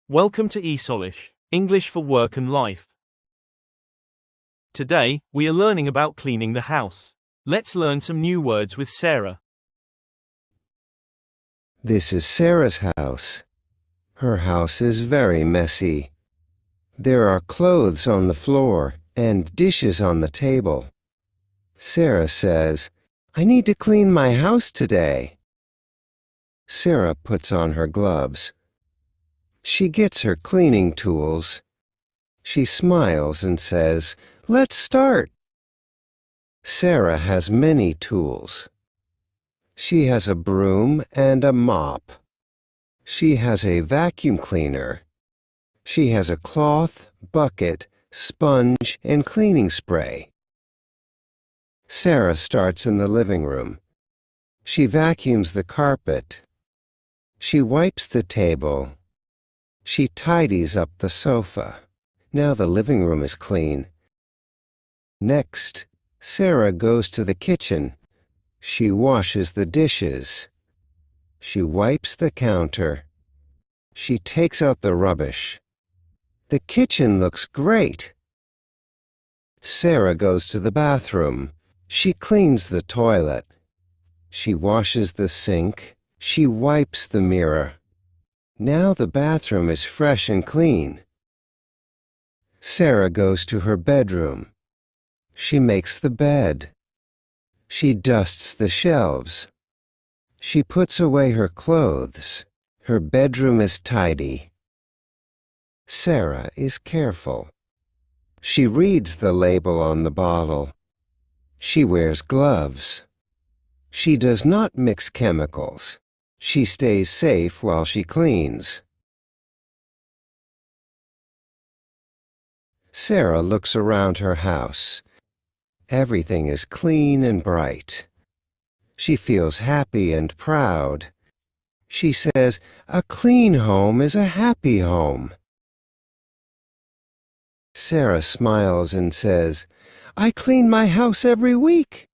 Welcome to ESOLish, English for Work and Life. Today, we are learning about cleaning the house. Let's learn some new words with Sarah. This is Sarah's house. Her house is very messy. There are clothes on the floor and dishes on the table. Sarah says, "I need to clean my house today." Sarah puts on her gloves. She gets her cleaning tools. She smiles and says, "Let's start." Sarah has many tools. She has a broom and a mop. She has a vacuum cleaner. She has a cloth, bucket, sponge, and cleaning spray. Sarah starts in the living room. She vacuums the carpet. She wipes the table. She tidies up the sofa. Now the living room is clean. Next, Sarah goes to the kitchen. She washes the dishes. She wipes the counter. She takes out the rubbish. The kitchen looks great. Sarah goes to the bathroom. She cleans the toilet. She washes the sink. She wipes the mirror. Now the bathroom is fresh and clean. Sarah goes to her bedroom. She makes the bed. She dusts the shelves. She puts away her clothes. Her bedroom is tidy. Sarah is careful. She reads the label on the bottle. She wears gloves. She does not mix chemicals. She stays safe while she cleans. Sarah looks around her house. Everything is clean and bright. She feels happy and proud. She says, "A clean home is a happy home." Sarah smiles and says, "I clean my house every week."